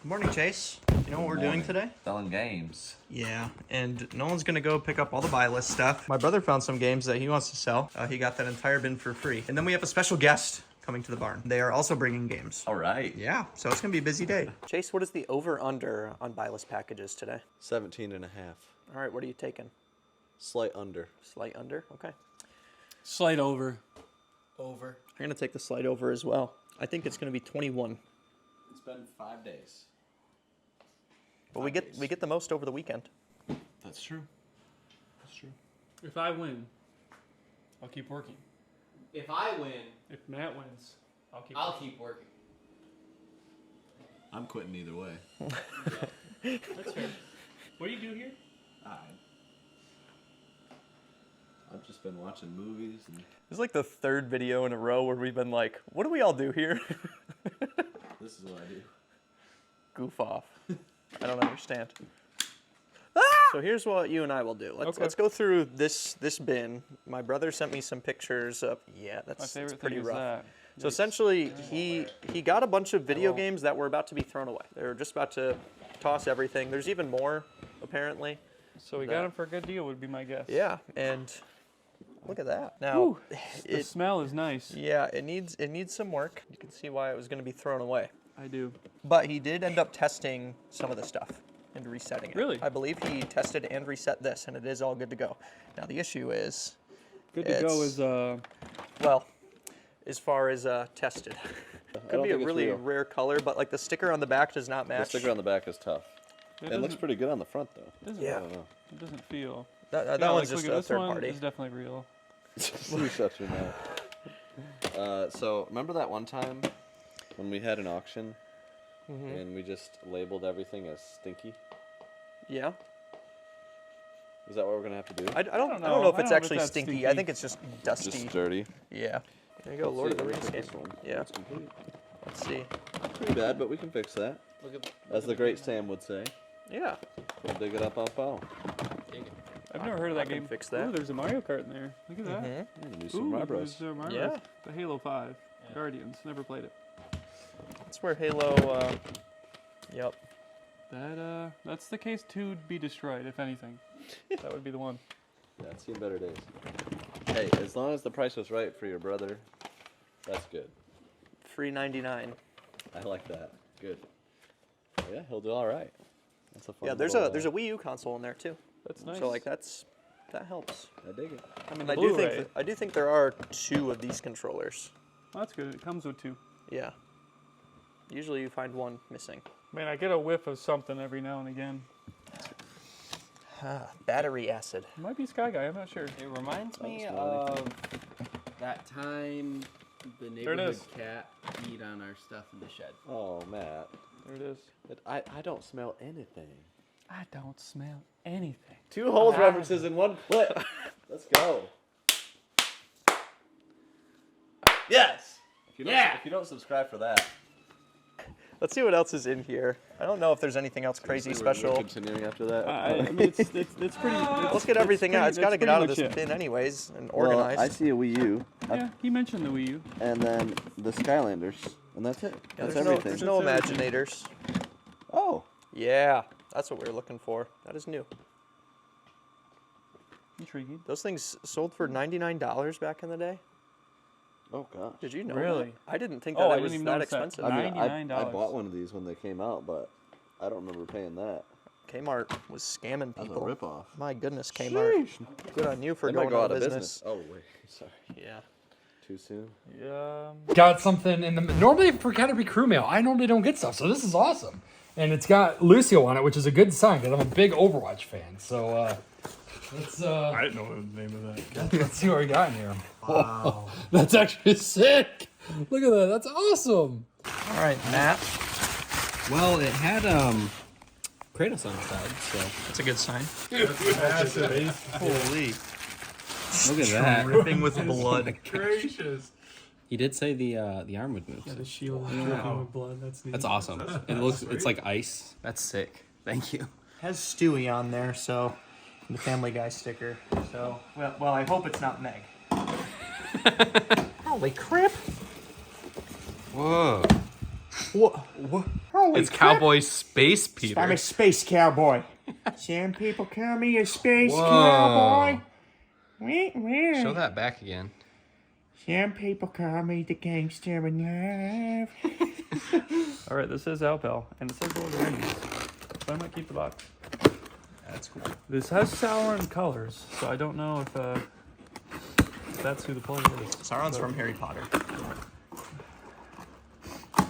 Good morning, Chase. You know what we're doing today? Selling games. Yeah, and Nolan's gonna go pick up all the buy list stuff. My brother found some games that he wants to sell. He got that entire bin for free. And then we have a special guest coming to the barn. They are also bringing games. All right. Yeah, so it's gonna be a busy day. Chase, what is the over-under on buy list packages today? 17.5. All right, what are you taking? Slight under. Slight under? Okay. Slight over. Over. I'm gonna take the slight over as well. I think it's gonna be 21. It's been 5 days. But we get the most over the weekend. That's true. That's true. If I win, I'll keep working. If I win, If Matt wins, I'll keep I'll working. keep working. I'm quitting either way. That's fair. What do you do here? I've just been watching movies and This is like the third video in a row where we've been like, what do we all do here? this is what I do. Goof off. I don't understand. So here's what you and I will do. Let's go through this bin. My brother sent me some pictures of that's pretty rough. That. So essentially he got a bunch of video games that were about to be thrown away. They were just about to toss everything. There's even more apparently. So we got him for a good deal, would be my guess. Yeah, and look at that. Now The smell is nice. yeah, it needs some work. You can see why it was going to be thrown away. I do. But he did end up testing some of the stuff and resetting it. Really? I believe he tested and reset this, and it is all good to go. Now, the issue is... Good to go is, well, as far as tested. Could be a really rare color, but like the sticker on the back does not match. The sticker on the back is tough. It looks pretty good on the front though. Yeah. I don't know. It doesn't feel. That Yeah, one's like, just look at a this third one party. is definitely real. You shut your mouth. So remember that one time when we had an auction and we just labeled everything as stinky? Yeah. Is that what we're gonna have to do? I don't know if it's actually that's stinky. stinky. I think it's just dusty. Just dirty. Yeah. There you go, Lord of the Rings game. This one. Yeah. It's complete. Let's see. Pretty bad, but we can fix that. Look at As the great Sam would say, Yeah. we'll dig it up off bow. I've never heard of that can game. fix that. Ooh, there's a Mario Kart in there. Look at that. Mhm. New Super Mario Bros. There's Mario Yeah. Bros. The Halo 5. Guardians. Never played it. That's where Halo... Yep. That's the case to be destroyed, if anything. That would be the one. Yeah, it's seen better days. Hey, as long as the price was right for your brother, that's good. Free 99. I like that. Good. Yeah, he'll do all right. That's a fun. Yeah, there's little, a Wii U console in there too. That's nice. So like that helps. I dig it. I mean, And I do think there are 2 of these controllers. Well, that's good. It comes with 2. Yeah. Usually you find one missing. Man, I get a whiff of something every now and again. Battery acid. It might be Sky Guy. I'm not sure. It reminds me of that time the it neighborhood is. cat peed on our stuff in the shed. Oh, Matt. There it is. I don't smell anything. I don't smell anything. 2 holes references in one clip. Let's go. Yes. If you don't subscribe for that. Let's see what else is in here. I don't know if there's anything else crazy special. We're continuing after that. I mean, it's pretty. Let's get everything out. It's got to get out of this bin. bin anyways and Well, organized. I see a Wii U, Yeah, he mentioned the Wii U. and then the Skylanders, and that's it. Yeah, That's there's everything. no That's everything. Imaginators. Oh. Yeah, that's what we were looking for. That is new. Intriguing. Those things sold for $99 back in the day. Oh gosh. Did you know Really? that? I didn't think Oh, that I it was didn't even that notice that. expensive. I mean, I $99. bought one of these when they came out, but I don't remember paying that. Kmart was scamming That was a people. ripoff. My goodness, Kmart. Good on you for They might going go out of business. Oh wait, sorry. Yeah. Too soon. Yeah. Got something in the normally for Catrp Crew mail. I normally don't get stuff, so this is awesome, and it's got Lucio on it, which is a good sign because I'm a big Overwatch fan. So let's I didn't know the name of that. let's see what we got in here. Wow. That's actually sick. Look at that. That's awesome. All right, Matt. Well, it had Kratos on the side, so That's a good sign. Massive. Holy. look at that. Dripping with blood. Gracious. He did say the arm would move. The shield is dripping with blood. That's neat. That's awesome. It's like ice. That's sick. Thank you. Has Stewie on there, so the Family Guy sticker. So, well, I hope it's not Meg. Holy crap! Whoa. What? It's Cowboy Space Peter. I'm a space cowboy. Some people call me a space Whoa. cowboy. Show that back again. Some people call me the gangster in love. All right, this is Alpel, and it says Lord of the Rings, so I might keep the box. That's cool. This has Sauron colors, so I don't know if that's who the player is. Sauron's from Harry Potter.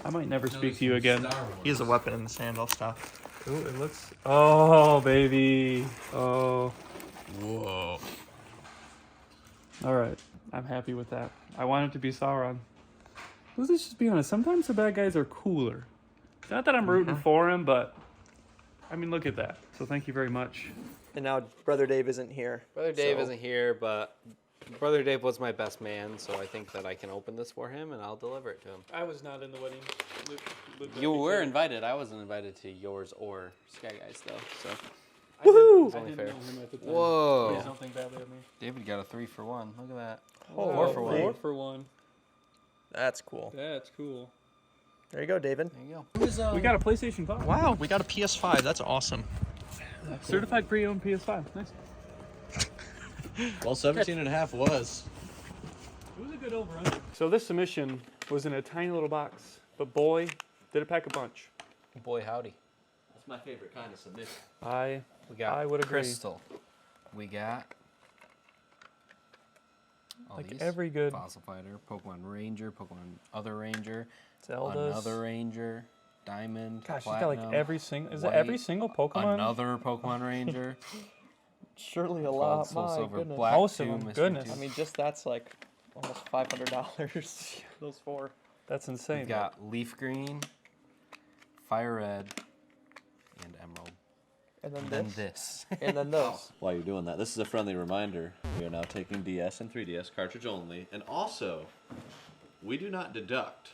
I might never speak to you again. He has a weapon in the sandal stuff. Ooh, it looks. Oh, baby. Oh. Whoa. All right, I'm happy with that. I want it to be Sauron. Let's just be honest. Sometimes the bad guys are cooler. Not that I'm rooting for him, but I mean, look at that. So thank you very much. And now Brother Dave isn't here. Brother Dave isn't here, but Brother Dave was my best man, so I think that I can open this for him and I'll deliver it to him. I was not in the wedding. You were invited. I wasn't invited to yours or Sky Guys though. So Woohoo! it's only fair. Know him at the time. Whoa. Please don't think badly of me. David got a 3-for-1. Look at that. Holy 4-for-1. 4 for 1. That's cool. That's cool. There you go, David. There you go. We got a PlayStation 5. Wow, we got a PS5. That's awesome. Certified pre-owned PS5. Nice. Well, 17.5 was. It was a good over-under. So this submission was in a tiny little box, but boy, did it pack a punch. Boy, howdy. That's my favorite kind of submission. I We would agree. Crystal. We got all Like these. every good Fossil Fighter, Pokemon Ranger, Pokemon Other Ranger, Zelda's. another Ranger, Diamond, Gosh, she's got Platinum, like every single. Is it White, every single Pokemon? another Pokemon Ranger, Surely a Gold, lot. Soul My Silver, goodness. Black Most of 2, them, Mystery goodness. 2. I mean, just that's like almost $500. Those 4. That's insane. We've got Leaf Green, Fire Red, and Emerald. And then And then this. this. And then those. While you're doing that, this is a friendly reminder. We are now taking DS and 3DS cartridge only. And also, we do not deduct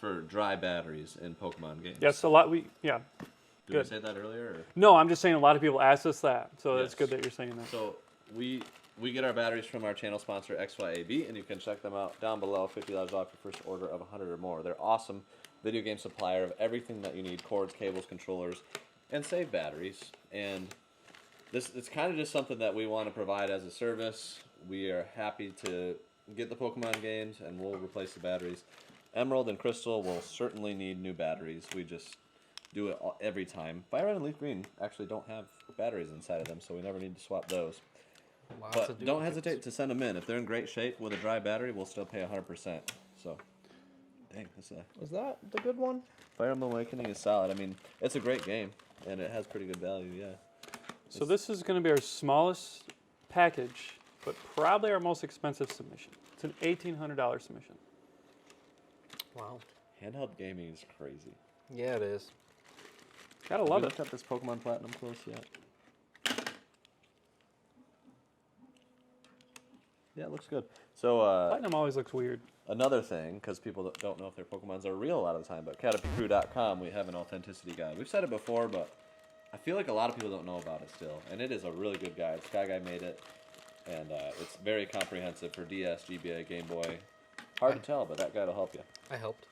for dry batteries in Pokemon games. Yes, a lot. Yeah. Did good. we say that earlier? Or? No, I'm just saying a lot of people ask us that, so it's Yes. good that you're saying that. So we get our batteries from our channel sponsor XYAB, and you can check them out down below. $50 off your first order of 100 or more. They're awesome video game supplier of everything that you need: cords, cables, controllers, and save batteries. And it's kind of just something that we want to provide as a service. We are happy to get the Pokemon games, and we'll replace the batteries. Emerald and Crystal will certainly need new batteries. We just do it every time. Fire Red and Leaf Green actually don't have batteries inside of them, so we never need to swap those. Lots But of don't duplicates. hesitate to send them in. If they're in great shape with a dry battery, we'll still pay 100%. So, dang, this Is that the good one? Fire Emblem Awakening is solid. I mean, it's a great game, and it has pretty good value, yeah. So this is going to be our smallest package, but probably our most expensive submission. It's an $1,800 submission. Wow. Handheld gaming is crazy. Yeah, it is. Gotta love we it. looked at this Pokemon Platinum close yet. Yeah, it looks good. So, Platinum always looks weird. another thing, because people don't know if their Pokemons are real a lot of the time, but CatrpCrew.com, we have an authenticity guide. We've said it before, but I feel like a lot of people don't know about it still, and it is a really good guide. Sky Guy made it, and it's very comprehensive for DS, GBA, Game Boy. Hard to tell, but that guide will help you. I helped.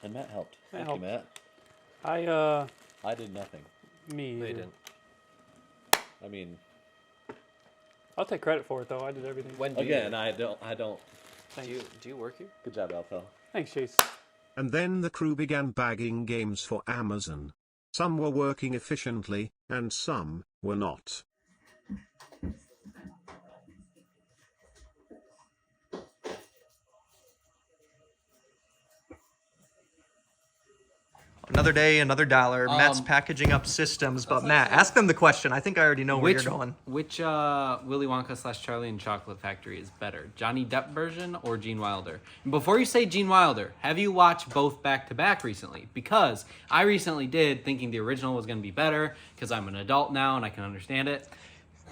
And Matt helped. Matt Thank you, Matt. I did nothing. Me. They either. didn't. I mean, I'll take credit for it though. I did everything. When do again, you? I don't. Do you work here? Good job, Alpha. Thanks, Chase. And then the crew began bagging games for Amazon. Some were working efficiently, and some were not. Another day, another dollar. Matt's packaging up systems, but Matt, ask them the question. I think I already know where you're going. Which Willy Wonka / Charlie and Chocolate Factory is better, Johnny Depp version or Gene Wilder? And before you say Gene Wilder, have you watched both back to back recently? Because I recently did, thinking the original was going to be better because I'm an adult now and I can understand it.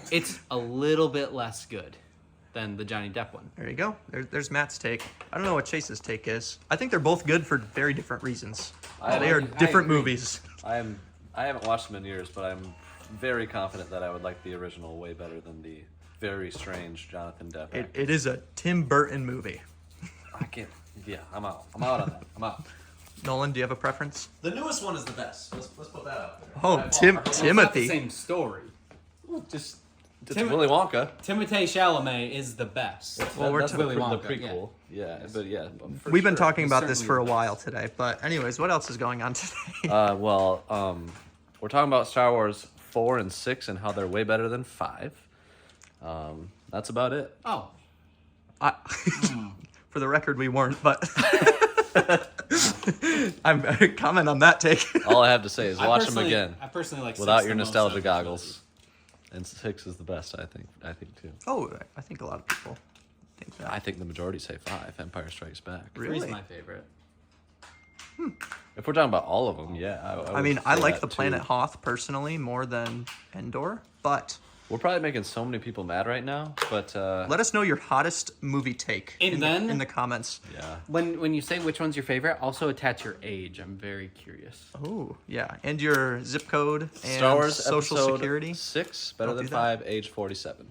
It's a little bit less good than the Johnny Depp one. There you go. There's Matt's take. I don't know what Chase's take is. I think they're both good for very different reasons. They are different agree. movies. I haven't watched them in years, but I'm very confident that I would like the original way better than the very strange Jonathan Depp. It is a Tim Burton movie. I can't. Yeah, I'm out. I'm out on that. I'm out. Nolan, do you have a preference? The newest one is the best. Let's put that out there. Oh, It's not the Timothy. same story. Just It's Willy Wonka. Timothée Chalamet is the best. Well, we're That's Willy the Wonka. prequel. Yeah, but yeah. For We've been sure. talking about this certainly for a the while today, but anyways, what else is going on today? We're talking about Star Wars 4 and 6 and how they're way better than 5. That's about it. Oh, For the record, we weren't, but I'm comment on that take. All I have to say is watch them again I personally like without 6 your the most nostalgia out of the goggles. And 6 is the best, I think too. Oh, I think a lot of people think that. I think the majority say 5. Empire Strikes Back. trilogy. 3's Really? my favorite. If we're talking about all of them, yeah. I mean, I would say like that the too. planet Hoth personally more than Endor, but We're probably making so many people mad right now, but let us know your hottest movie take And then- in the comments. yeah. When you say which one's your favorite, also attach your age. I'm very curious. Oh, yeah, and your zip code and Star Wars social episode security. 6, better Don't than do that. 5, age 47.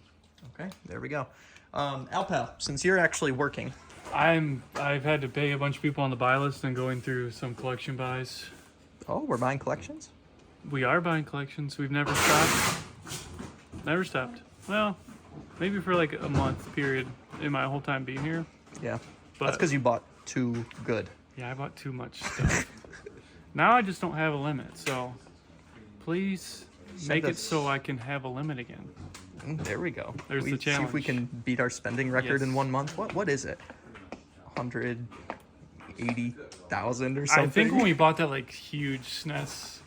Okay, there we go. Alpal, since you're actually working, I've had to pay a bunch of people on the buy list and going through some collection buys. oh, we're buying collections? We are buying collections. We've never stopped. Never stopped. Well, maybe for like a month period in my whole time being here. Yeah, But that's because you bought too good. yeah, I bought too much stuff. Now I just don't have a limit. So please make it us- so I can have a limit again. There we go. There's the See if we challenge. can beat our spending record in Yes. 1 month. What is it? 180,000 or something? I think when we bought that like huge SNES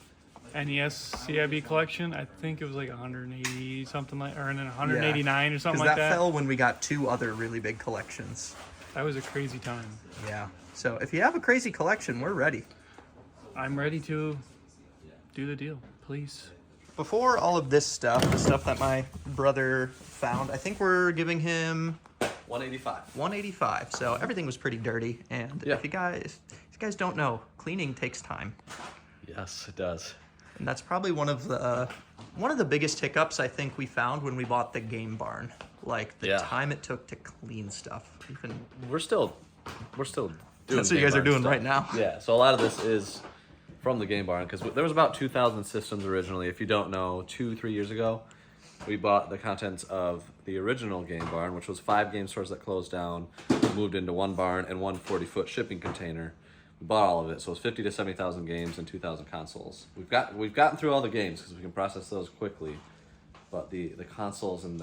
NES CIB collection, I think it was like 180 something like, or then 189 or something because like that that. fell when we got 2 other really big collections. That was a crazy time. Yeah. So if you have a crazy collection, we're ready. I'm ready to do the deal, please. Before all of this stuff, the stuff that my brother found, I think we're giving him 185. 185. So everything was pretty dirty. And Yeah. if you guys don't know, cleaning takes time. Yes, it does. And that's probably one of the biggest hiccups I think we found when we bought the game barn. Like the Yeah. time it took to clean stuff. Even We're still doing that's what you Game guys are Barn doing stuff. right now. Yeah, so a lot of this is from the Game Barn because there was about 2,000 systems originally. If you don't know, 2-3 years ago, we bought the contents of the original Game Barn, which was 5 game stores that closed down, moved into one barn and one 40-foot shipping container. We bought all of it, so it's 50 to 70,000 games and 2,000 consoles. We've gotten through all the games because we can process those quickly, but the consoles and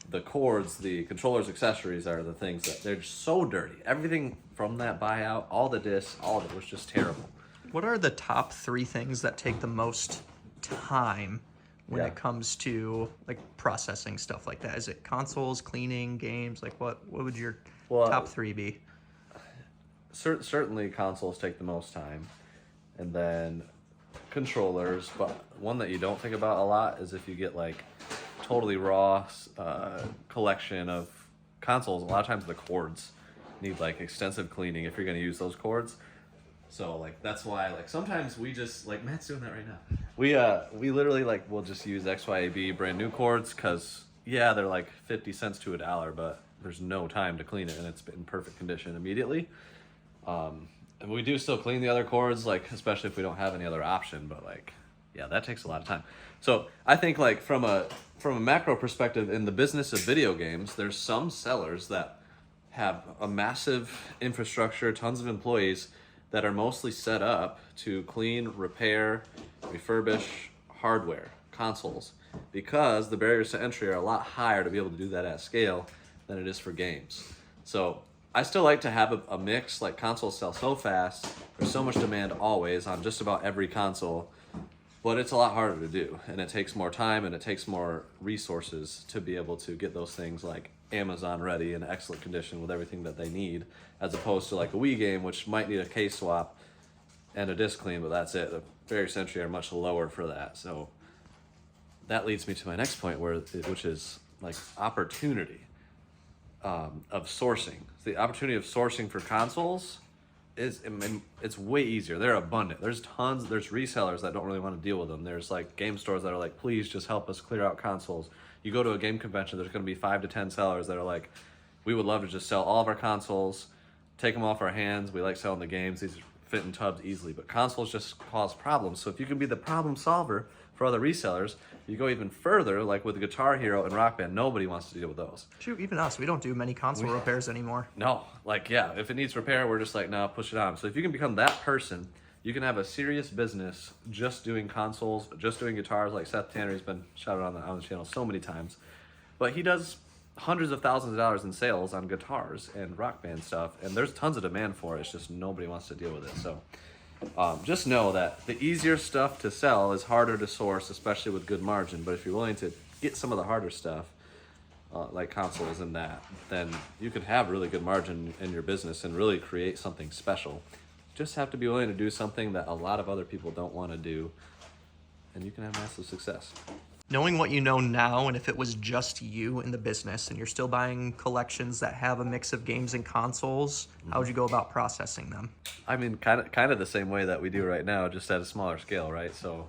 the cords, the controllers, accessories are the things that they're just so dirty. Everything from that buyout, all the discs, all of it was just terrible. What are the top 3 things that take the most time when Yeah. it comes to like processing stuff like that? Is it consoles, cleaning, games? Like what would your top 3 be? Certainly consoles take the most time, and then controllers, but one that you don't think about a lot is if you get like totally raw collection of consoles, a lot of times the cords need like extensive cleaning if you're going to use those cords. So like that's why like sometimes we just like Matt's doing that right now. We literally like we'll just use XYAB brand new cords because yeah they're like 50 cents to $1, but there's no time to clean it and it's in perfect condition immediately. And we do still clean the other cords, like especially if we don't have any other option, but like yeah, that takes a lot of time. So I think like from a macro perspective in the business of video games, there's some sellers that have a massive infrastructure, tons of employees that are mostly set up to clean, repair, refurbish hardware, consoles, because the barriers to entry are a lot higher to be able to do that at scale than it is for games. So I still like to have a mix, like consoles sell so fast, there's so much demand always on just about every console, but it's a lot harder to do, and it takes more time and it takes more resources to be able to get those things like Amazon ready in excellent condition with everything that they need, as opposed to like a Wii game, which might need a case swap and a disc clean, but that's it. The barriers to entry are much lower for that. So that leads me to my next point, which is like opportunity of sourcing. The opportunity of sourcing for consoles it's way easier. They're abundant. There's resellers that don't really want to deal with them. There's like game stores that are like, please just help us clear out consoles. You go to a game convention, there's going to be 5 to 10 sellers that are like, we would love to just sell all of our consoles, take them off our hands. We like selling the games. These are fit in tubs easily, but consoles just cause problems. So if you can be the problem solver for other resellers, you go even further, like with Guitar Hero and Rock Band, nobody wants to deal with those. Shoot, even us, we don't do many console repairs anymore. No, like, yeah, if it needs repair, we're just like, no, push it on. So if you can become that person, you can have a serious business just doing consoles, just doing guitars. Like Seth Tanner, he's been shouted on the channel so many times, but he does hundreds of thousands of dollars in sales on guitars and Rock Band stuff, and there's tons of demand for it. It's just nobody wants to deal with it. So just know that the easier stuff to sell is harder to source, especially with good margin. But if you're willing to get some of the harder stuff, like consoles and that, then you can have really good margin in your business and really create something special. Just have to be willing to do something that a lot of other people don't want to do, and you can have massive success. Knowing what you know now, and if it was just you in the business and you're still buying collections that have a mix of games and consoles, how would you go about processing them? I mean, kind of the same way that we do right now, just at a smaller scale, right? So,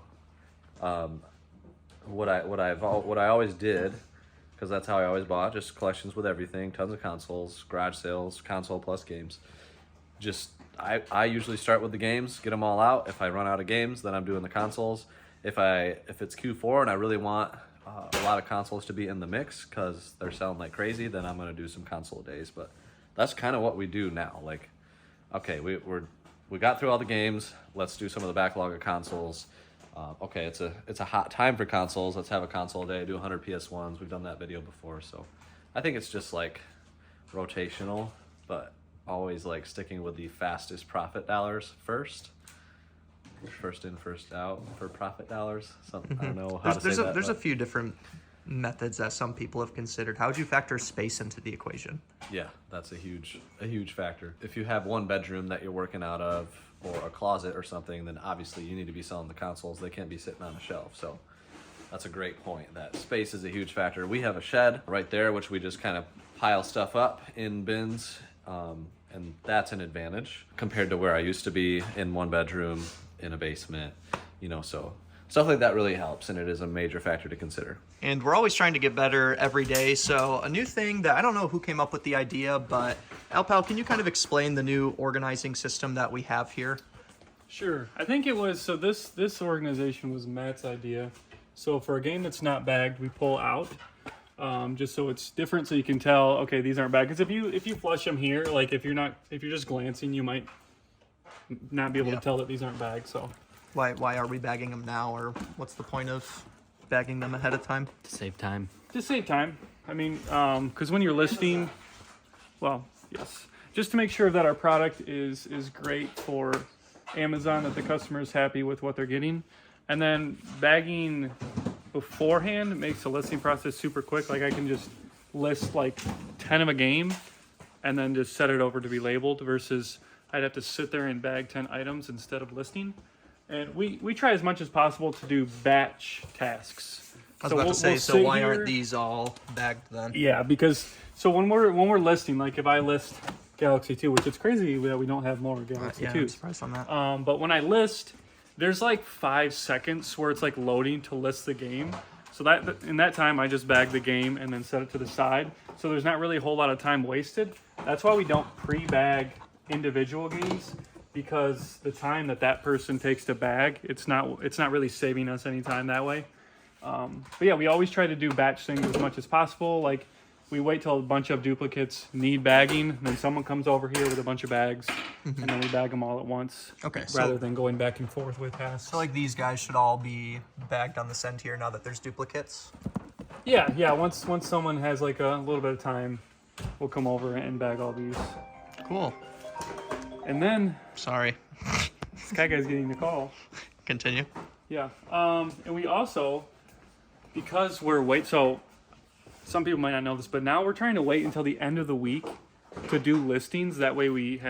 what I always did, because that's how I always bought, just collections with everything, tons of consoles, garage sales, console plus games. Just I usually start with the games, get them all out. If I run out of games, then I'm doing the consoles. If it's Q4 and I really want a lot of consoles to be in the mix because they're selling like crazy, then I'm gonna do some console days. But that's kind of what we do now. Like, okay, we got through all the games. Let's do some of the backlog of consoles. Okay, it's a hot time for consoles. Let's have a console day. Do 100 PS1s. We've done that video before, so I think it's just like rotational, but always like sticking with the fastest profit dollars first. First in, first out for profit dollars. Something I don't know how to say that. There's a few different methods that some people have considered. How would you factor space into the equation? Yeah, that's a huge factor. If you have one bedroom that you're working out of, or a closet or something, then obviously you need to be selling the consoles. They can't be sitting on a shelf. So that's a great point. That space is a huge factor. We have a shed right there, which we just kind of pile stuff up in bins, and that's an advantage compared to where I used to be in one bedroom in a basement, so stuff like that really helps, and it is a major factor to consider. And we're always trying to get better every day, so a new thing that I don't know who came up with the idea, but Alpal, can you kind of explain the new organizing system that we have here? Sure. I think it was, so this organization was Matt's idea. So for a game that's not bagged, we pull out, just so it's different, so you can tell, okay, these aren't bagged. Because if you flush them here, like if you're just glancing, you might not be able to tell that these aren't bagged. So why are we bagging them now, or what's the point of bagging them ahead of time? To save time. To save time. I mean, because when you're listing, well, yes, just to make sure that our product is great for Amazon, that the customer is happy with what they're getting, and then bagging beforehand makes the listing process super quick. Like I can just list like 10 of a game and then just set it over to be labeled, versus I'd have to sit there and bag 10 items instead of listing. And we try as much as possible to do batch tasks. I was about to say, so why aren't these all bagged then? Yeah, because so when we're listing, like if I list Galaxy 2, which it's crazy that we don't have more Galaxy 2. I'm surprised on that. But when I list, there's like 5 seconds where it's like loading to list the game. So that in that time, I just bag the game and then set it to the side. So there's not really a whole lot of time wasted. That's why we don't pre-bag individual games, because the time that person takes to bag, it's not really saving us any time that way. But yeah, we always try to do batch things as much as possible. Like we wait till a bunch of duplicates need bagging, and then someone comes over here with a bunch of bags, and then we bag them all at once. Okay, rather than going back and forth with tasks. So like these guys should all be bagged on this end here now that there's duplicates? Yeah. Once someone has like a little bit of time, we'll come over and bag all these. Cool. And then, sorry, this guy's getting the call. Continue. Yeah. And we also, because so some people might not know this, but now we're trying to wait until the end of the week to do listings. That way we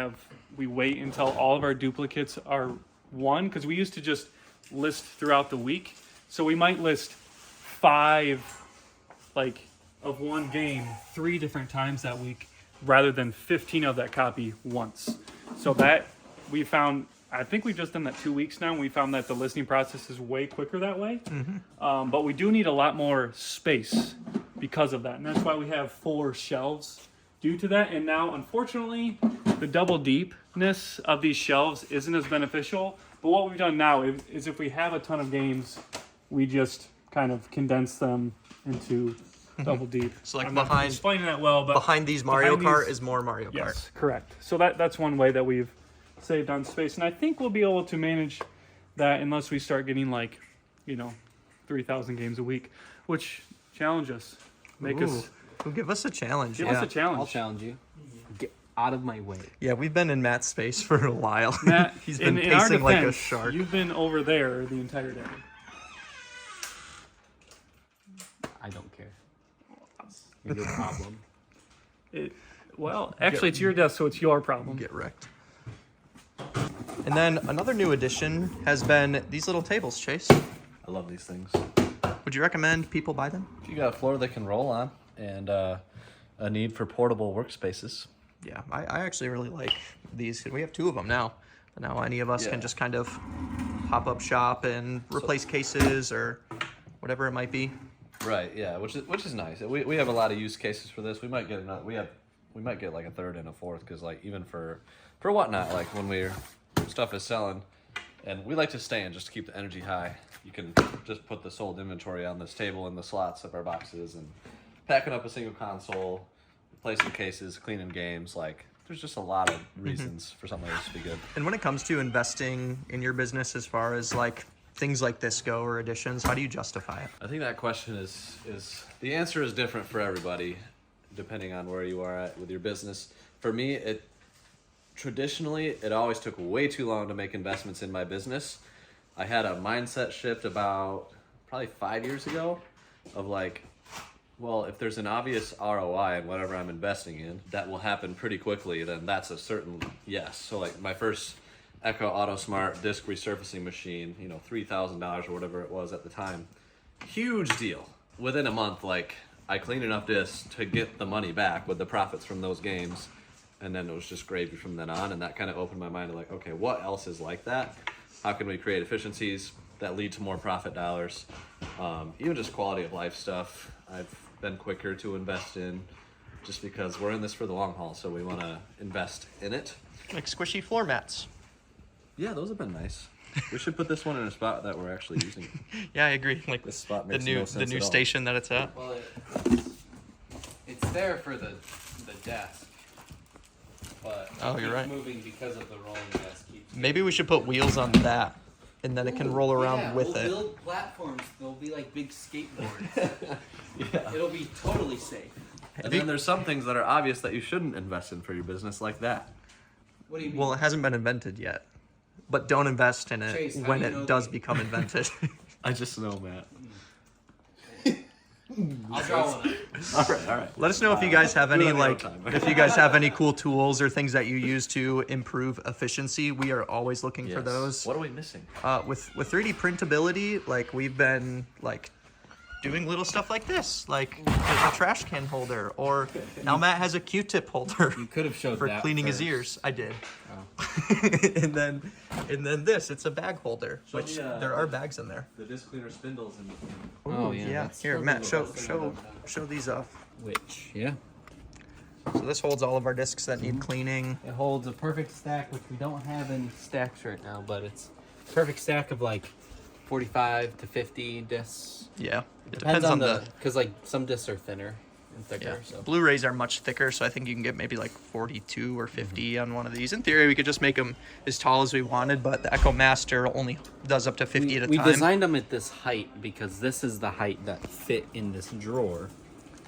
wait until all of our duplicates are won, because we used to just list throughout the week. So we might list 5 like of one game 3 different times that week, rather than 15 of that copy once. So that we found, I think we've just done that 2 weeks now, and we found that the listing process is way quicker that way. But we do need a lot more space because of that. And that's why we have 4 shelves due to that. And now, unfortunately, the double deepness of these shelves isn't as beneficial. But what we've done now is if we have a ton of games, we just kind of condense them into double deep. So like I'm not explaining that well, but behind these Mario behind Kart these- is more Mario Kart. Yes, correct. So that's one way that we've saved on space, and I think we'll be able to manage that unless we start getting like, 3,000 games a week, which challenge us, make us Give us a challenge. give us a I'll challenge. challenge you. Get out of my way. Yeah, we've been in Matt's space for a while. Matt, He's been in our pacing like a defense, shark. You've been over there the entire day. I don't care. You're your problem. Well, actually, it's your desk, so it's your problem. Get wrecked. And then another new addition has been these little tables, Chase. I love these things. Would you recommend people buy them? If you got a floor they can roll on and a need for portable workspaces. Yeah, I actually really like these. We have 2 of them now. Now any of us can just kind of pop up shop and replace cases or whatever it might be. Right, yeah, which is nice. We have a lot of use cases for this. We might get another, we might get like a third and a fourth because like even for whatnot, like when stuff is selling, and we like to stay in just to keep the energy high. You can just put the sold inventory on this table in the slots of our boxes and packing up a single console, replacing cases, cleaning games. Like there's just a lot of reasons for something like this to be good. And when it comes to investing in your business as far as like things like this go or additions, how do you justify it? I think that question is the answer is different for everybody, depending on where you are at with your business. For me, traditionally it always took way too long to make investments in my business. I had a mindset shift about probably 5 years ago of like, well, if there's an obvious ROI in whatever I'm investing in, that will happen pretty quickly, then that's a certain yes. So like my first Echo Auto Smart disc resurfacing machine, $3,000 or whatever it was at the time. Huge deal. Within a month, like I cleaned enough discs to get the money back with the profits from those games. And then it was just gravy from then on. And that kind of opened my mind to like, okay, what else is like that? How can we create efficiencies that lead to more profit dollars? Even just quality of life stuff. I've been quicker to invest in just because we're in this for the long haul. So we want to invest in it. Like squishy floor mats. Yeah, those have been nice. We should put this one in a spot that we're actually using. Yeah, I agree. Like This spot the makes new no sense the new at all. station that it's at. Well, it's there for the desk, but Oh, you're keeps right. moving because of the rolling desk. Maybe we should put wheels on that, and then it can roll around with we'll it. build platforms. They'll be like big skateboards. Yeah. It'll be totally safe. And then there's some things that are obvious that you shouldn't invest in for your business, like that. What do you mean? Well, it hasn't been invented yet, but don't invest in it Chase, how when do you it know does the- become invented. I just know, Matt. I'll draw one up. All right. Let us know if you guys have any it on your like own time. if you guys have any cool tools or things that you use to improve efficiency. We are always looking for Yes. those. What are we missing? With 3D printability, like we've been like doing little stuff like this, like a trash can holder, or now Matt has a Q-tip holder You could have showed for that cleaning his first. ears. I did. Oh. and then this, it's a bag holder, Show which me, there are bags in there. The disc cleaner spindles and Oh, yeah, Yeah, that's here, still Matt, good. show these off. Which, yeah. So this holds all of our discs that need cleaning. It holds a perfect stack, which we don't have any stacks right now, but it's a perfect stack of like 45 to 50 discs. Yeah, it Depends on the, because like some discs are thinner and thicker. Yeah. So Blu-rays are much thicker, so I think you can get maybe like 42 or 50 on one of these. In theory, we could just make them as tall as we wanted, but the Echo Master only does up to 50 at a we time. designed them at this height because this is the height that fit in this drawer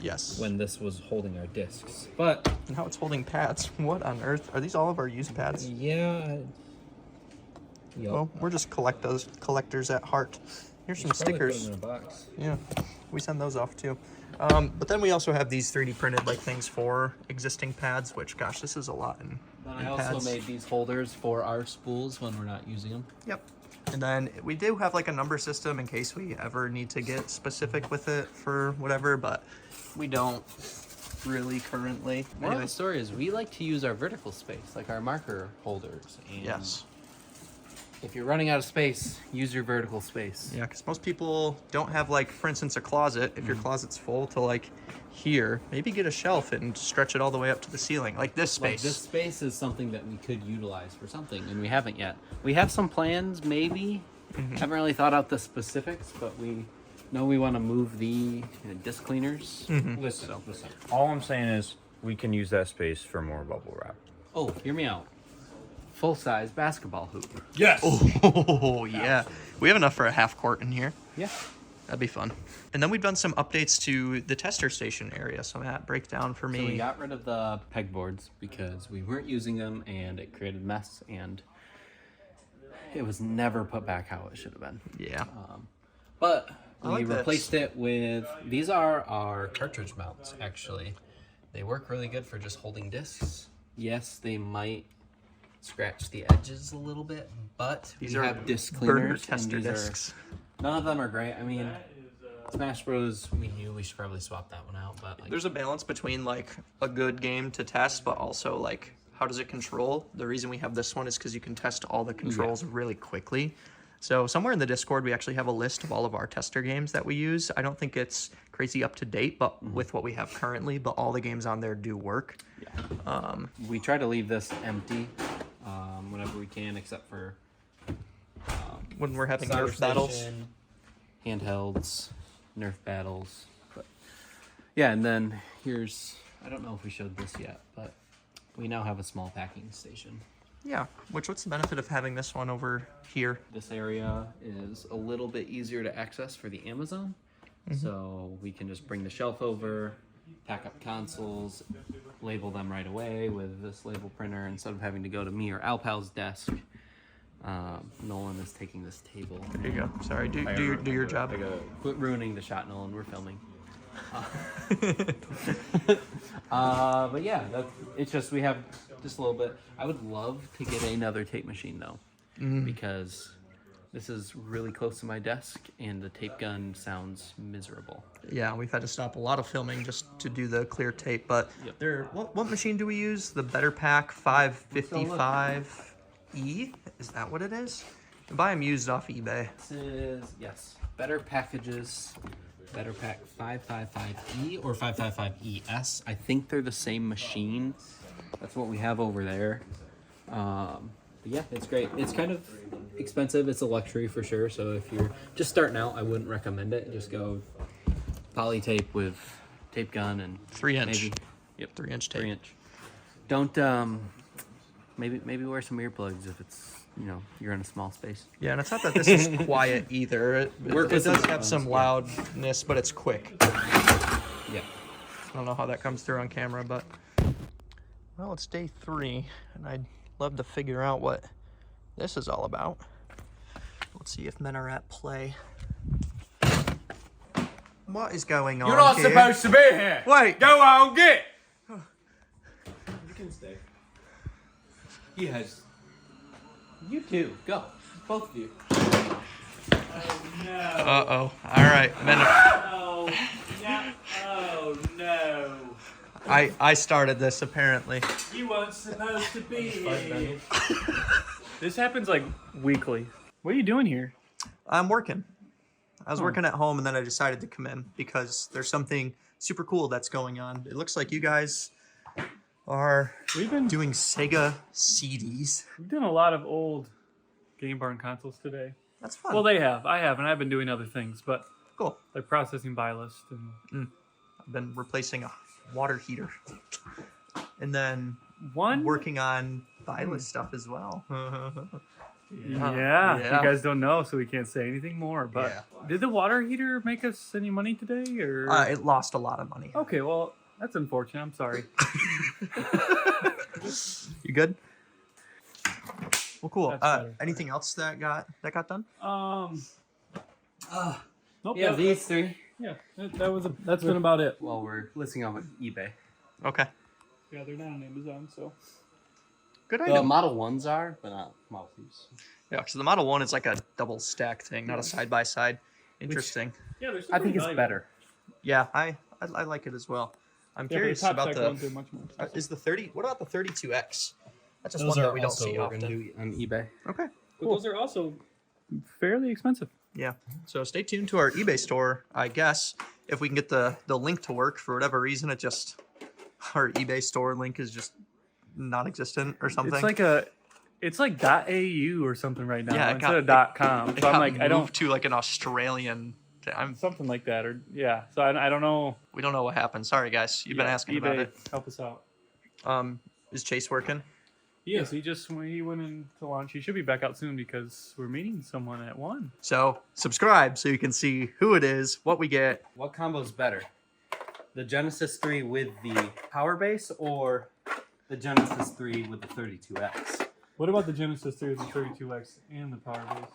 Yes. when this was holding our discs. But Now it's holding pads. What on earth? Are these all of our used pads? yeah, Well, we're just collectors at heart. Here's some stickers. in a box. Yeah, we send those off too. But then we also have these 3D printed like things for existing pads, which gosh, this is a lot in Then in I also pads. made these holders for our spools when we're not using them. Yep. And then we do have like a number system in case we ever need to get specific with it for whatever, but we don't really currently. Moral of Anyway, the story is we like to use our vertical space, like our marker holders. And yes. If you're running out of space, use your vertical space. Yeah, because most people don't have, like, for instance, a closet. If your closet's full to, like, here, maybe get a shelf and stretch it all the way up to the ceiling, like this space. Like this space is something that we could utilize for something, and we haven't yet. We have some plans, maybe. Haven't really thought out the specifics, but we know we want to move the disc cleaners. Listen, all I'm saying is we can use that space for more bubble wrap. Oh, hear me out. Full-size basketball hoop. Yes. Oh, yeah. We have enough for a half court in here. Yeah. That'd be fun. And then we've done some updates to the tester station area. So Matt, break down for me. So we got rid of the pegboards because we weren't using them, and it created a mess, and it was never put back how it should have been. Yeah. But I we like this. replaced it with, these are our cartridge mounts, actually. They work really good for just holding discs. Yes, they might scratch the edges a little bit, but These we are have disc burner cleaners. And tester these are, discs. none of them are great. I mean, Smash Bros, we knew we should probably swap that one out, but like, There's a balance between like a good game to test, but also like how does it control? The reason we have this one is because you can test all the controls really quickly. So somewhere in the Discord, we actually have a list of all of our tester games that we use. I don't think it's crazy up to date, but with what we have currently, but all the games on there do work. we try to leave this empty whenever we can, except for When we're having Solder Nerf battles. Station, handhelds, Nerf battles. But yeah, and then here's, I don't know if we showed this yet, but we now have a small packing station. Yeah, what's the benefit of having this one over here? This area is a little bit easier to access for the Amazon. So we can just bring the shelf over, pack up consoles, label them right away with this label printer instead of having to go to me or Alpal's desk. Nolan is taking this table. There you go. Sorry, do your job. Quit ruining the shot, Nolan. We're filming. But yeah, it's just we have just a little bit. I would love to get another tape machine though, because this is really close to my desk and the tape gun sounds miserable. Yeah, we've had to stop a lot of filming just to do the clear tape, but what machine do we use? The Better Pack 555E? Is that what it is? You buy them used off eBay. This is, yes, Better Packages, Better Pack 555E or 555ES. I think they're the same machine. That's what we have over there. But yeah, it's great. It's kind of expensive. It's a luxury for sure. So if you're just starting out, I wouldn't recommend it. Just go poly tape with tape gun and 3-inch. maybe, yep, 3-inch tape. 3-inch. Don't maybe wear some earplugs if it's, you know, you're in a small space. Yeah, and it's not that this is quiet either. It with does some have some headphones, loudness, but it's quick. Yeah. I don't know how that comes through on camera, but well, it's day 3, and I'd love to figure out what this is all about. Let's see if men are at play. What is going on? You're not here? supposed to be here. Wait. Go on, get. You can stay. He has. You too. Go. Both of you. Uh-oh. All right, men are... Oh, no. Oh, no. I started this, apparently. You weren't supposed to be here. This happens like weekly. What are you doing here? I'm working. I was working at home, and then I decided to come in because there's something super cool that's going on. It looks like you guys are doing Sega CDs. We've done a lot of old Game Barn consoles today. That's fun. Well, they have. I haven't. I've been doing other things, but Cool. like processing buy list and I've been replacing a water heater. And then one. working on buy list stuff as well. Yeah, Yeah. you guys don't know, so we can't say anything more. But Yeah. did the water heater make us any money today, or? It lost a lot of money. Okay, well that's unfortunate. I'm sorry. You good? Well, cool. That's better. Anything else that got done? Nope. Yeah, these three. Yeah, that's been about it. Well, we're listing on eBay. Okay. Yeah, they're not on Amazon, so. Good The item. Model 1s are, but not Model 2s. Yeah, because the Model 1 is like a double stack thing, not a side-by-side. Interesting. Yeah, they're still I think pretty it's valuable. better. Yeah, I like it as well. I'm Yeah, curious but the top about spec ones are the... much more. Is the 30... What about the 32X? That's just Those one are that we don't also see we're gonna often. do on eBay. Okay, But those are also fairly expensive. Yeah. So stay tuned to our eBay store. I guess if we can get the link to work for whatever reason, our eBay store link is just non-existent or something. It's like .au or something right now instead of .com. So I'm like, I don't to like an Australian. Something like that, or yeah. So I don't know. We don't know what happened. Sorry, guys. You've been asking eBay, about it. Help us out. Is Chase working? Yes, he went into launch. He should be back out soon because we're meeting someone at 1. So subscribe so you can see who it is, what we get. What combo's better? The Genesis 3 with the power base or the Genesis 3 with the 32X? What about the Genesis 3 with the 32X and the power base?